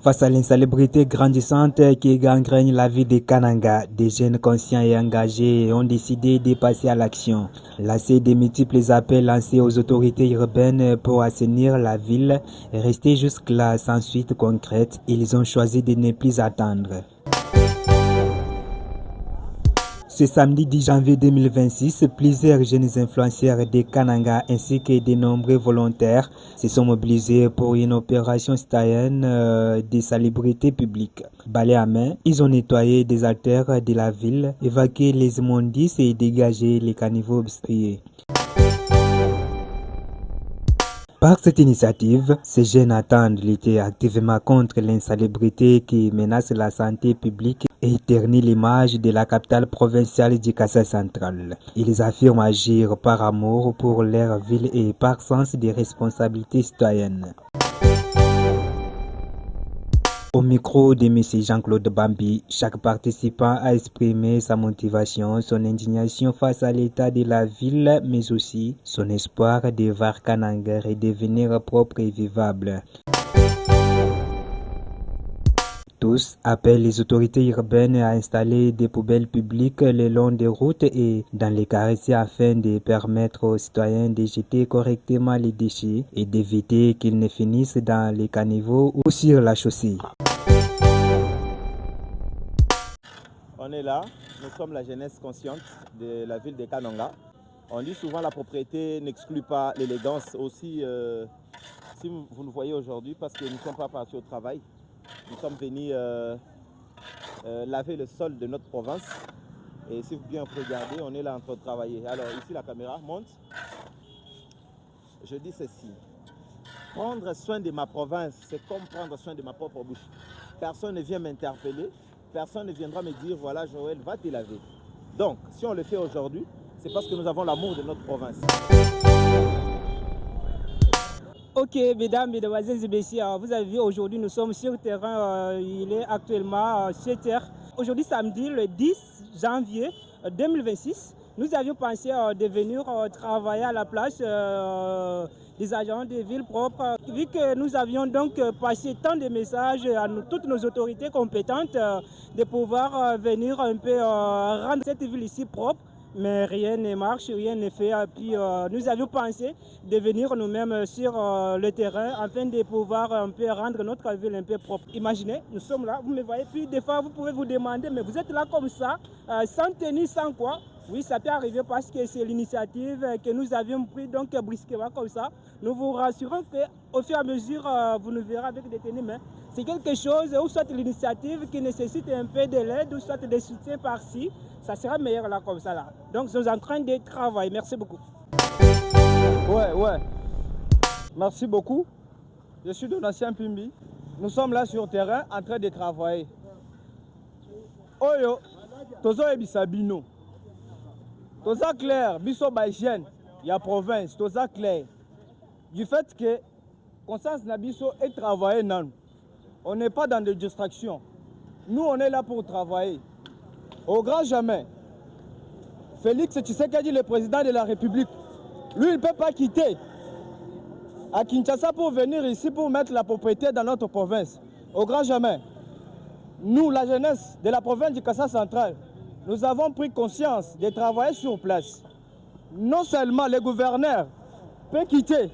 Face à l'insalubrité grandissante qui gangrène la vie de Kananga, des jeunes conscients et engagés ont décidé de passer à l'action. Lassés des multiples appels lancés aux autorités urbaines pour assainir la ville et rester jusque-là sans suite concrète, ils ont choisi de ne plus attendre. Ce samedi 10 janvier 2026, plusieurs jeunes influenceurs de Kananga ainsi que de nombreux volontaires se sont mobilisés pour une opération citoyenne de salubrité publique. Balai à main, ils ont nettoyé des artères de la ville, évacué les immondices et dégagé les caniveaux obstrués. Par cette initiative, ces jeunes attendent lutter activement contre l'insalubrité qui menace la santé publique et ternit l'image de la capitale provinciale du Kassai central. Ils affirment agir par amour pour leur ville et par sens de responsabilité citoyenne. Au micro de M. Jean-Claude Bambi, chaque participant a exprimé sa motivation, son indignation face à l'état de la ville, mais aussi son espoir de voir Kananga redevenir propre et vivable. Tous appellent les autorités urbaines à installer des poubelles publiques le long des routes et dans les quartiers afin de permettre aux citoyens de jeter correctement les déchets et d'éviter qu'ils ne finissent dans les caniveaux ou sur la chaussée. On est là, nous sommes la jeunesse consciente de la ville de Kananga. On dit souvent la propriété n'exclut pas l'élégance. Aussi, si vous nous voyez aujourd'hui, parce que nous ne sommes pas partis au travail, nous sommes venus laver le sol de notre province. Et si vous bien regardez, on est là en train de travailler. Alors ici la caméra monte. Je dis ceci. Prendre soin de ma province, c'est comme prendre soin de ma propre bouche. Personne ne vient m'interpeller. Personne ne viendra me dire, voilà Joël, va te laver. Donc, si on le fait aujourd'hui, c'est parce que nous avons l'amour de notre province. Ok, mesdames, mesdemoiselles et messieurs, vous avez vu, aujourd'hui nous sommes sur le terrain, il est actuellement 7 heures. Aujourd'hui, samedi, le 10 janvier 2026, nous avions pensé de venir travailler à la place des agents des villes propres. Vu que nous avions donc passé tant de messages à toutes nos autorités compétentes de pouvoir venir un peu rendre cette ville ici propre, mais rien ne marche, rien ne fait. Puis nous avions pensé de venir nous-mêmes sur le terrain afin de pouvoir un peu rendre notre ville un peu propre. Imaginez, nous sommes là, vous me voyez, puis des fois vous pouvez vous demander, mais vous êtes là comme ça, sans tenue, sans quoi? Oui, ça peut arriver parce que c'est l'initiative que nous avions pris donc brusquement comme ça. Nous vous rassurons qu'au fur et à mesure, vous nous verrez avec des tenues, mais c'est quelque chose, ou soit l'initiative qui nécessite un peu de l'aide, ou soit des soutiens par-ci, ça sera meilleur là comme ça là. Donc, nous sommes en train de travailler. Merci beaucoup. Ouais. Merci beaucoup. Je suis Donatien Pimbi. Nous sommes là sur le terrain en train de travailler. Oyo, tozo ebisabino. Toza clair, biso baïgène, il y a province, toza clair. Du fait que conscience Nabiso est travaillé nan. On n'est pas dans des distractions. Nous, on est là pour travailler. Au grand jamais, Félix Tshisekedi, le président de la République, lui, il ne peut pas quitter à Kinshasa pour venir ici pour mettre la propriété dans notre province. Au grand jamais. Nous, la jeunesse de la province du Kassai central, nous avons pris conscience de travailler sur place. Non seulement les gouverneurs peuvent quitter,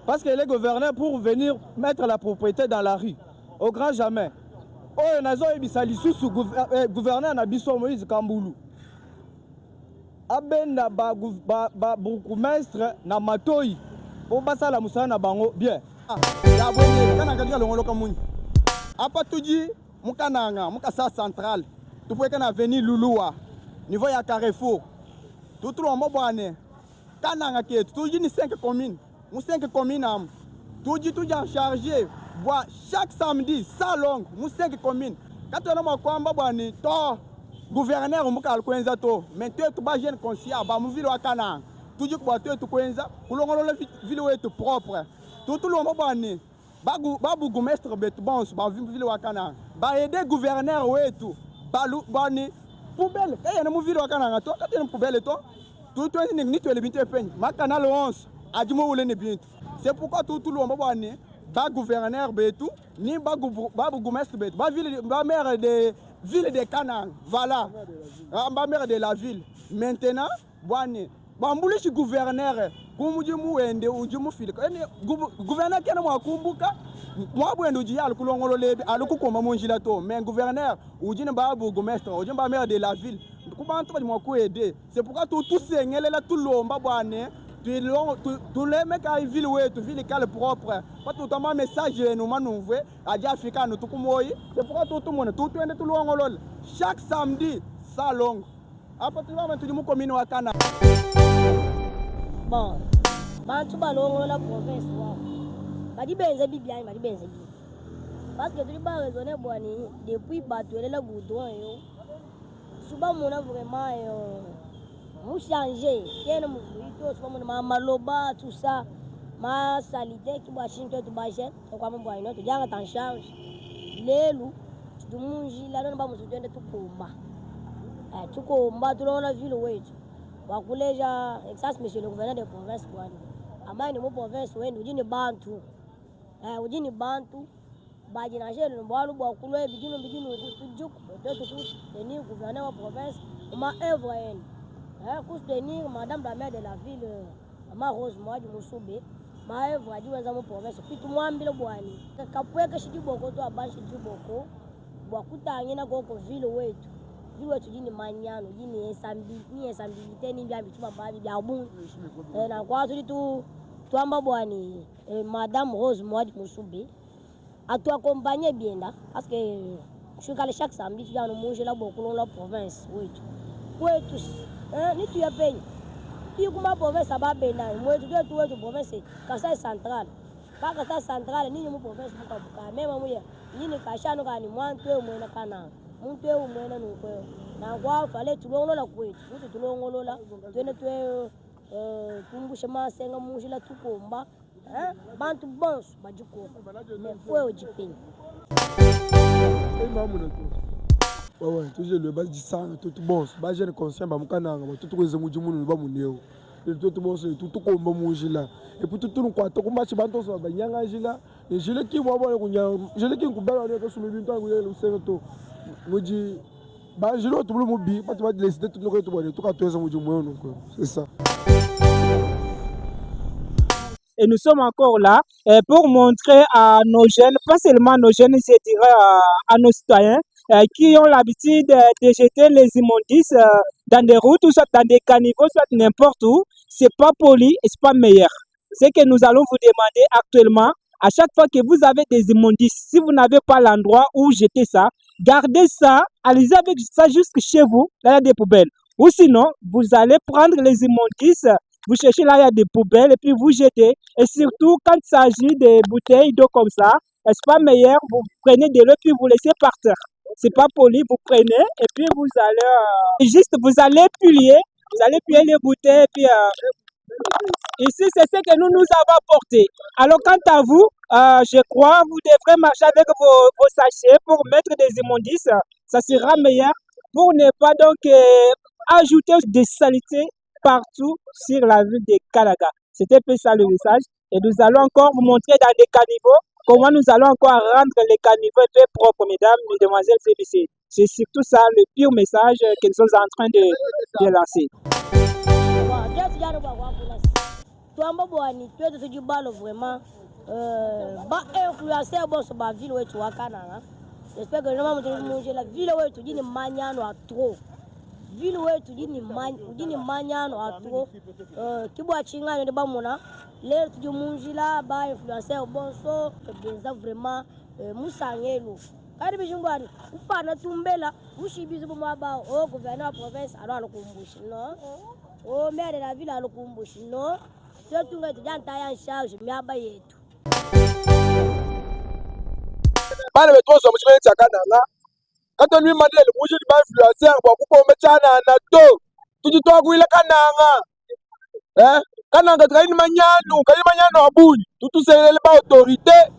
parce que les gouverneurs pour venir mettre la propriété dans la rue, au grand jamais. Oh, nazo ebisa lisusu gouverneur na biso Moïse Kamboulou. Abenda ba bourgmestre na Matoi. Po basa la musana na bango bien. Ya bwenye kana katika longolo kamuni. Apa tuji mukananga, mukasa central. Tupweka na avenue Lulua. Niveau ya Carrefour. Tout le monde bwane. Kananga ke tuji ni 5 communes. Mu 5 communes am. Tuji en chargé. Bois chaque samedi, ça long, nous 5 communes. Quand on a kwamba bwani to gouverneur muka alkwenza to, mais tu ba jeune conscient ba mu ville wa kana. Tuji kwa tu kwenza, kulongolo la ville wetu propre. Tout le monde bwani ba bourgmestre betu bon ba ville wa kana. Ba aider gouverneur wetu. Ba bwani poubelle. Eh na mu ville wa kana to, quand tu poubelle to. Tout ni tu le binte peine. Ma canal 11 adimo wole ne bien. C'est pourquoi tout le monde bwani ba gouverneur betu ni ba bourgmestre betu ba maire de ville de Kananga, voilà, ba maire de la ville. Maintenant bwane bambulishi gouverneur kumuji muende uji mufilika ene gouverneur kena mwakumbuka mwabwende uji yali kulongolo lebi alukukoma munjila to mais gouverneur uji ne ba bourgmestre uji ba maire de la ville kubantu bali mwakuede. C'est pourquoi tout sengelela tout lomba bwane tout les mecs à ville wetu ville kale propre pas tout un message nous manouvé à Africa nous tout kumoyi. C'est pourquoi tout le monde tout ende tout longolo chaque samedi ça long après tu vas tout mu commune wa Kana. Bon, bantu balongo la province wa. Badi benze bibian, badi benze bi. Parce que tu vas raisonner boani depuis batouler le goudron yo. Suba mona vraiment mou changer, ken mou ito suba mona maloba tout ça. Ma salité qui boit chinto to bajet, to kwa mbo ino to janga en charge. Lelu, tu munji la non ba musu tende to komba. Tu komba to la ville wetu. Wakuleja exas monsieur le gouverneur de province kwani amani mo province wenu ujini bantu ujini bantu baji na jele mbwalu bwakulwe bigino kujuku boteto ku tenir gouverneur wa province ma œuvre en ku tenir madame la maire de la ville ma Rose Mwadi Musube ma œuvre adi wenza mo province pitu mwambile bwani kapweka shidi boko to abanshi shidi boko bwakutangina koko ville wetu viwe tujini manyano jini esambili ni bya bituma babi bya bungu na kwa tu tuamba bwani madame Rose Mwadi Musube atu accompagner bienda parce que je chaque samedi tu dans manger la bokolo la province wetu ni tu ya penye tu kuma province ababena mwetu tu province Kasai central pas Kasai central ni mu province mukabuka mema muya yini kashano kani mwantu mwena kana muntu umwena nuko na kwa fale tulongolola kwetu mutu tulongolola twene tumbushe masenga munjila tukomba bantu bons bajiko mefwe ojipeni ouais toujours le bas du sang tout bon ba jeune conscient ba mukananga tout kweze muji munu ba muneo tout bon c'est tout komba munjila et puis tout nous kwata ko match bantu so ba nyanga jila et jile ki mo ba kunya jile ki kubala ne ko sulu bintu ngule le seto muji ba jilo tout le mobi pas tu vas décider tout le tout bon tout ka toza muji moyo c'est ça. Et nous sommes encore là pour montrer à nos jeunes, pas seulement nos jeunes, je dirais à nos citoyens, qui ont l'habitude de jeter les immondices dans des routes ou soit dans des caniveaux, soit n'importe où. C'est pas poli et c'est pas meilleur. Ce que nous allons vous demander actuellement, à chaque fois que vous avez des immondices, si vous n'avez pas l'endroit où jeter ça, gardez ça, allez avec ça jusque chez vous, là il y a des poubelles. Ou sinon, vous allez prendre les immondices, vous cherchez là, il y a des poubelles et puis vous jetez. Et surtout, quand il s'agit de bouteilles d'eau comme ça, c'est pas meilleur, vous prenez de l'eau puis vous laissez par terre. C'est pas poli, vous prenez et puis vous allez vous allez plier les bouteilles et puis ici c'est ce que nous avons apporté. Alors quant à vous, je crois vous devrez marcher avec vos sachets pour mettre des immondices, ça sera meilleur pour ne pas donc ajouter des saletés partout sur la ville de Kanaga. C'était ça le message et nous allons encore vous montrer dans des caniveaux comment nous allons encore rendre les caniveaux un peu propres, mesdames, mesdemoiselles et messieurs. C'est surtout ça le pire message que nous sommes en train de lancer. J'espère que la ville où tu dis trop. Ville où tu dis maniano à trop. Qui boit chinga de bamona. L'air du munjila ba influencer bon so que vraiment musangelo. Quand je vois ou pas na tumbela, vous chibizu ba au gouverneur province alors le kumbushi non. Au maire de la ville à le kumbushi non. Surtout que tu as en charge miaba yetu. Bana betozo mchimeni chakana kato nwi madele muji ba influencer ba kuko mechana na to tujitoa kuile kananga kananga kaini manyano abuni tutuselele ba autorité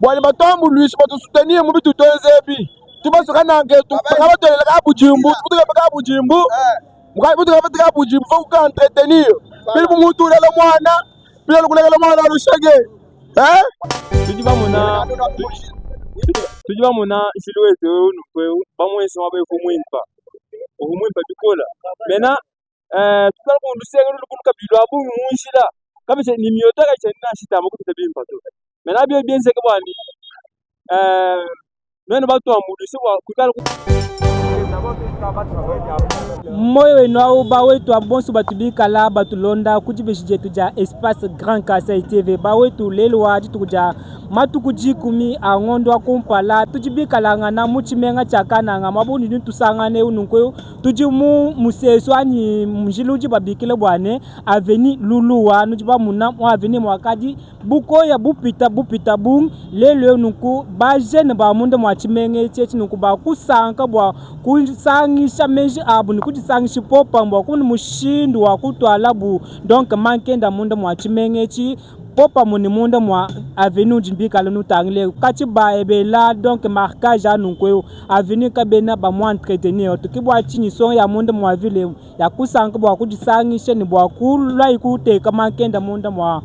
bwani batombu luishi ba soutenir mu bitu tozebi tubaso kananga tu bakaba tolela ka bujimbu tubuka ka bujimbu mukabuka ka bujimbu faut ka entretenir puis mutu la mwana puis le kulela mwana lushege hein Tuji ba mona jilo eto nukwe ba mwense mabe ko mwimpa. O mwimpa bikola. Mena tukala ko lusenge lukuluka bilwa abu munshila. Kama ni miyota ka chena shita makuta bimpa to. Mena byo bienze ka bani nene batu amudu siwa kukala moyo wenu au ba wetu abonso batubika la batulonda kujibeshije tuja espace Grand Kasai TV ba wetu lelo waji tukuja matuku jikumi angondo akumpala tujibika la ngana muchimenga chakana nga mabuni nitusangane ununkwe tujimu museso ani mjiluji babikile bwane aveni luluwa nujiba muna mu aveni mwakadi buko ya bupita bung lelo nunku ba jeune ba munde mwachimenge chechi nunku ba kusanka bwa kusangisha meji abu ni kujisangisha popa mbwa kuni mushindu wa kutwala bu donc mankenda munde mwachimenge chi popa muni munde mwa avenue jimbika le nutangle kati ba ebela donc marquage anunkwe avenue kabena ba mwa entretenir tukibwa chini son ya munde mwa ville ya kusanka bwa kujisangisha ni bwa kulwa ikuteka mankenda munde mwa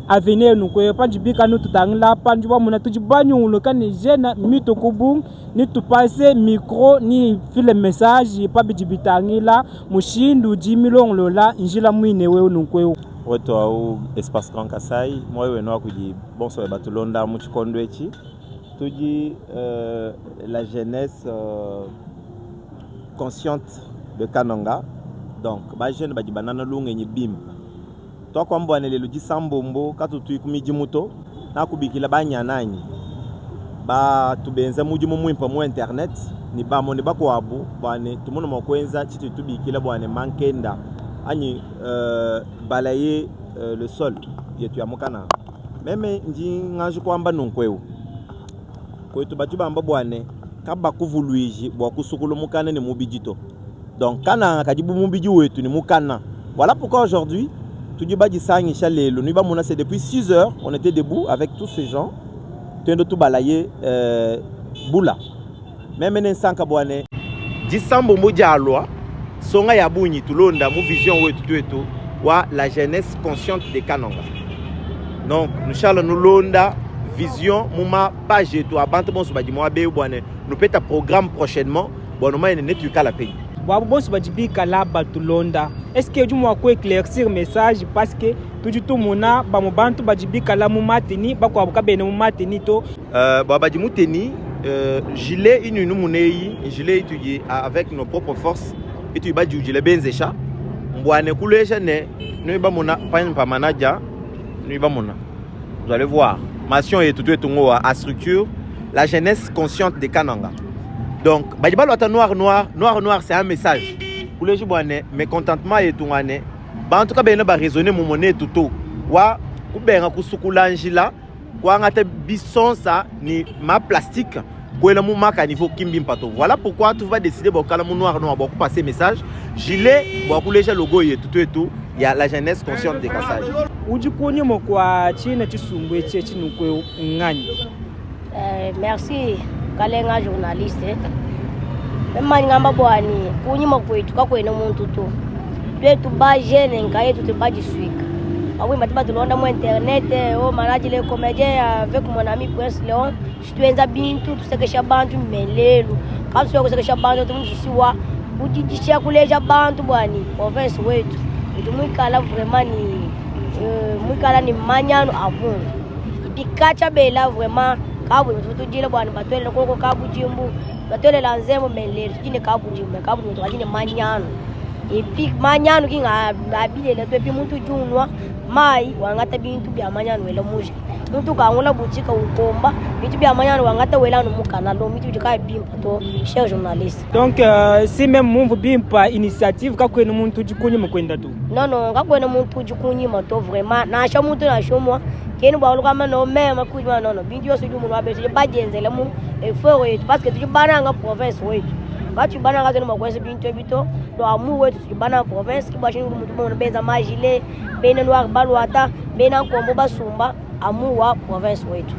avenir nunkwe panjibika nututangla panjibwa muna tujibanyulo kani jena mito kubung ni tupase micro ni file message pa bijibitangila mushindu jimilonglo la njila mwine we nunkwe wetu au espace Grand Kasai moi we no kuji bonso batulonda muchikondo echi tuji la jeunesse consciente de Kananga donc ba jeune ba dibanana lunga nyi bim to ko mbwane lelo disambombo katutu ikumiji muto na kubikila banyananyi ba tubenza muji mu mwimpa mu internet ni ba moni bako abu bwane tumuno mokwenza chitu tubikila bwane mankenda ani balayer le sol yetu ya mukana meme nji ngaju kwamba nunkweu kwetu batu bamba bwane kaba kuvuluiji bwa kusukulu mukana ni mubijito donc kana kajibu mubiji wetu ni mukana voilà pourquoi aujourd'hui tout badi sangi chalelo nous ba mona c'est depuis 6 heures on était debout avec tous ces gens tendo tout balayer bula même nen sanka bwane disambo mojalwa songa ya bunyi tulonda mu vision wetu twetu wa la jeunesse consciente de Kananga donc nous chala nous londa vision muma page to abantu bonso badi mo abe bwane nous peta programme prochainement bon ma ene tu kala pays Wabu bonso bajibika la batulonda. Est-ce que tu m'as éclaircir message parce que tout mona ba mo bantu bajibika la mu matini ba ko abuka bene mu matini to ba bajimuteni gilet inu nu munei gilet étudié avec nos propres forces et tu ba gilet benzecha mbwane kuleja ne nu ba mona pa manager nu ba mona vous allez voir mission et tout etongo à structure la jeunesse consciente de Kananga. Donc, badibalo ata noir c'est un message. Pour les gens mécontentement et tout ane. Ba en tout cas ben ba raisonner mon monnaie tout. Wa ku benga ku sukulanjila kwa ngata bison ça ni ma plastique ko la mu maka niveau kimbimpato. Voilà pourquoi tu vas décider ba kala mu noir ba ku passer message. Gilet ba ku les logo et tout. Il y a la jeunesse consciente de Kasai. Ujikuni mo kwa china chisungwe chechi nukwe ngani. Merci Kalenga journaliste. Mema ngamba bwani kunyima kwetu kakwena muntu to. Twetu ba jeune ngaye tutebaji swika. Awi matiba tulonda mu internet o manaji le comédien avec mon ami Prince Léon. Tuenza bintu tusekesha bantu melelu. Kaso yo kusekesha bantu tumisiwa. Kujijisha kuleja bantu bwani province wetu. Tumwikala vraiment ni mwikala ni manyano abun. Ibikacha bela vraiment kabu tutujile bwana batwele koko kabu jimbu batwele lanzemo melele tujine kabu jimbu kabu mutwajine manyano epi manyano kinga abile le pepi muntu junwa mai wangata bintu bya manyano wele muje muntu kangula butika ukomba bintu bya manyano wangata wela no mukana lo mitu jika bimpa to cher journaliste donc si même mumvu bimpa initiative kakwena muntu jikunyi mukwenda tu non kakwena muntu jikunyi mato vraiment na sha muntu na shomwa keni ba olukama no mema kujwa no bintu yose jumu lwabese bajenzele mu effort yetu parce que tujibananga province wetu batu bananga teno makwese bintu ebito do amu wetu tujibana province kibashini muntu bona beza majile bene noir balwata bene nkombo basumba amu wa province wetu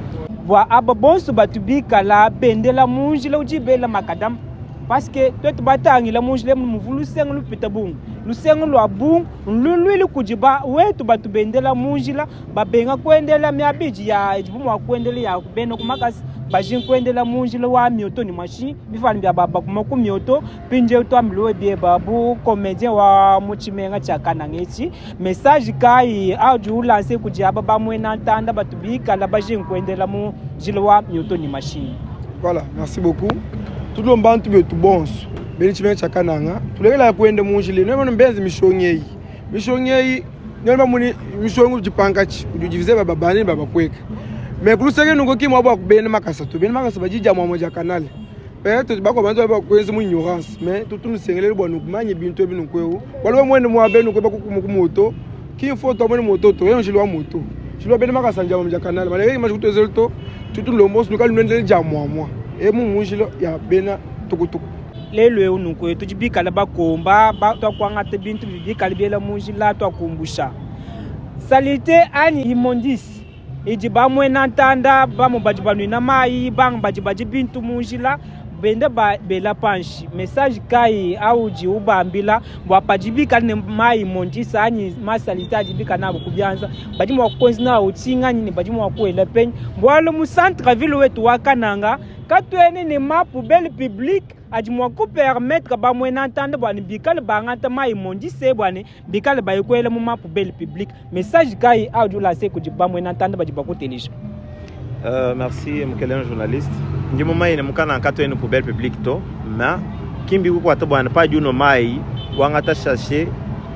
bwa aba bonso batubika la bendela munjila ujibela makadam parce que twetu batangila munjile muvulu senglu pitabung lusengo lwa bu lulwili kujiba wetu batubendela munjila babenga kuendela miabiji ya ejibumu kuendela ya kubeno kumakasi bajin kuendela munjila wa mioto ni mashi bifani bya baba kumaku mioto pinje to amlo de babu comédien wa muchimenga cha kanangeti message kai audio lance kujaba bamwena ntanda batubika la bajin kuendela munjila wa mioto ni mashi. Voilà, merci beaucoup. Tout le monde est tout bon. Beni chimenga cha kananga tulekela kuende munjile nwe mwana mbenzi mishongei nwe mwana mishongu jipangachi ujivize baba bani baba kweka me kuluseke nungo kimwa bwa kubene makasa to bene makasa bajija mwa moja kanale peut-être bako bantu ba kwezi mu ignorance mais tutu nusengelele bwa nukumanye bintu ebinu kweu waliwe mwene mwa benu kweba kumoto ki foto mwene moto to yo njilwa moto njilwa bene makasa njama moja kanale bale ma kuto zelto tutu lombos nukali nwendele jamwa mwa mu munjilo ya bena tukutuku lelo unukwe tujibika la bakomba to kwanga te bintu bibika libela munjila to kumbusha salite ani imondisi iji bamwena ntanda bamu bajibanu na mai bang bajibaji bintu munjila bende ba bela panshi message kai auji ubambila bwapajibika ne mai mondisa ani masalita ajibika nabo kubyanza bajimu wakonzi na utsinga nyini bajimu wakwela pen mbwalo mu centre ville wetu wakananga katwene ne ma poubelle publique ajimwa ku permettre ba mwena ntanda bwani bikale bangata mai mondise bwani bikale bayikwela mu ma poubelle publique message kai audio la se kujiba mwena ntanda bajiba ku télécharger. Merci mukelen journaliste. Ndimo mai ne mukana nkato ene poubelle publique to ma kimbi ku kwata bwana pa juno mai wangata chercher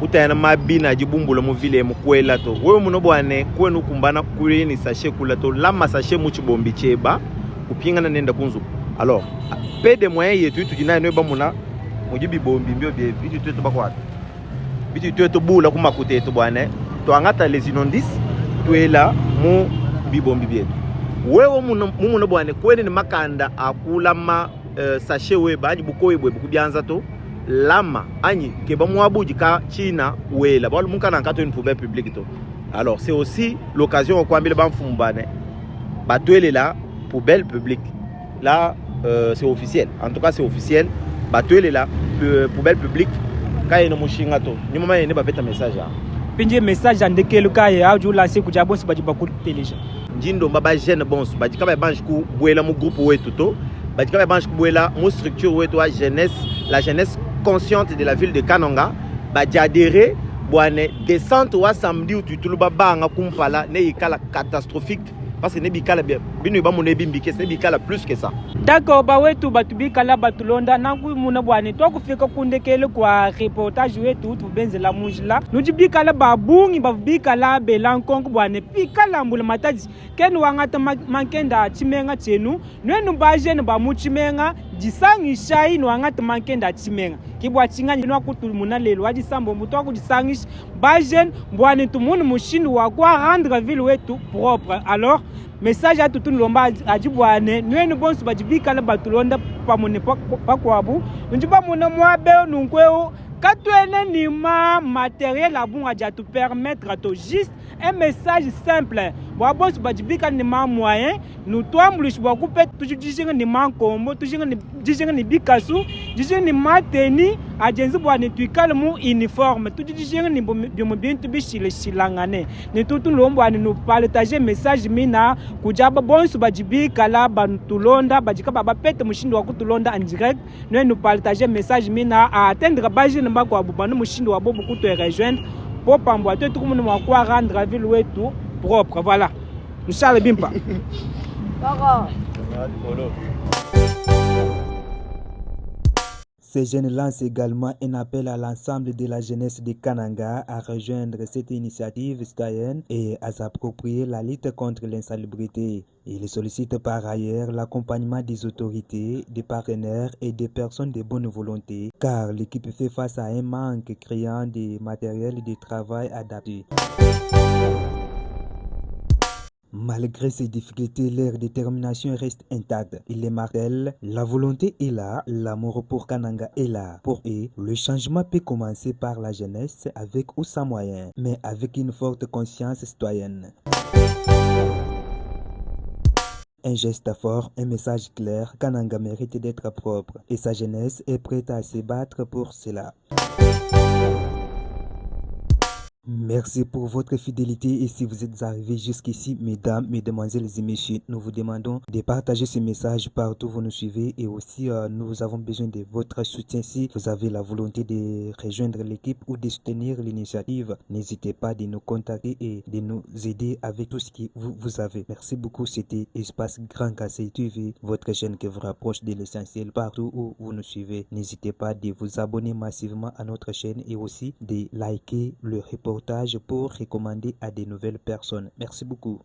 utayana mabina jibumbula mu ville mu kwela to wewe muno bwana kwenu kumbana kule ni sachet kula to lama sachet mu chibombi cheba kupingana nenda kunzu. Alors pede moyen yetu tujina no ba muna mujibi bombi mbio bie bitu twetu bakwata bitu twetu bula kuma kutetu bwana to angata les inondis tuela mu bibombi bietu wewe muno bwana kwene ni makanda akula ma sachet we baji bukoye bwe kubyanza to lama anyi ke ba mwabuji ka china wela balo munkana nkato une poubelle publique to. Alors c'est aussi l'occasion kwa mbele bamfumbane batwele la poubelle publique là c'est officiel, en tout cas c'est officiel batwele la poubelle publique kaya no mushinga to ni mama yene ba beta message a pinje message andekelo kaya audio la se kujabo se bajiba ku télécharger njindo baba jeune bons bajika ba banche ku bwela mu groupe wetu to bajika ba banche ku bwela mu structure wetu wa jeunesse la jeunesse consciente de la ville de Kananga bajadere bwane descente wa samedi utulu banga kumpala ne ikala catastrophique parce que nebikala binu ba munebi mbike nebikala plus que ça. D'accord ba wetu batubika la batulonda nangu muna bwane to kufika kundekele kwa reportage wetu tubenzela munjila nujibika la babungi babika la belankongo bwane pika la mbula mataji ken wangata mankenda chimenga chenu nwenu ba jeune ba muchimenga disangisha ino wangata mankenda chimenga kibwa chinganya no akutumuna lelo waji sambo muto akudisangisha ba jeune bwane tumunu mushindu wa kwa rendre ville wetu propre. Alors message à tout le monde ajibwane nwenu bonso bajibika la batulonda pamone pakwabu njiba mona mwabe nunkweo katwene ni ma matériel abunga ja te permettre to juste un message simple bo bonso bajibika ni ma moyen nous twamblish bo couper toujours dijinga ni ma kombo dijinga ni bikasu dijinga ni mateni ajenzi bwane tuikale mu uniforme tout dijinga ni bomo bintu bishile shilangane ni tutu lombo ani nous partager message mina kujaba bonso bajibika la bantulonda bajika baba pete mushindo wa kutulonda en direct nous partager message mina a atteindre baje namba kwa bubanu mushindo wa bobo kuto rejoindre pour pambwa tout le monde wa rendre ville wetu propre. Voilà Michel Bimpa. Ces jeunes lancent également un appel à l'ensemble de la jeunesse de Kananga à rejoindre cette initiative citoyenne et à s'approprier la lutte contre l'insalubrité. Ils sollicitent par ailleurs l'accompagnement des autorités, des partenaires et des personnes de bonne volonté, car l'équipe fait face à un manque criant de matériel de travail adapté. Malgré ces difficultés, leur détermination reste intacte. Ils les martèlent, la volonté est là, l'amour pour Kananga est là. Pour eux, le changement peut commencer par la jeunesse avec ou sans moyens, mais avec une forte conscience citoyenne. Un geste fort, un message clair, Kananga mérite d'être propre et sa jeunesse est prête à se battre pour cela. Merci pour votre fidélité et si vous êtes arrivés jusqu'ici, mesdames, mesdemoiselles et messieurs, nous vous demandons de partager ce message partout où vous nous suivez et aussi nous avons besoin de votre soutien si vous avez la volonté de rejoindre l'équipe ou de soutenir l'initiative. N'hésitez pas de nous contacter et de nous aider avec tout ce que vous avez. Merci beaucoup, c'était Espace Grand Kassai TV, votre chaîne qui vous rapproche de l'essentiel partout où vous nous suivez. N'hésitez pas de vous abonner massivement à notre chaîne et aussi de liker le reportage pour recommander à de nouvelles personnes. Merci beaucoup.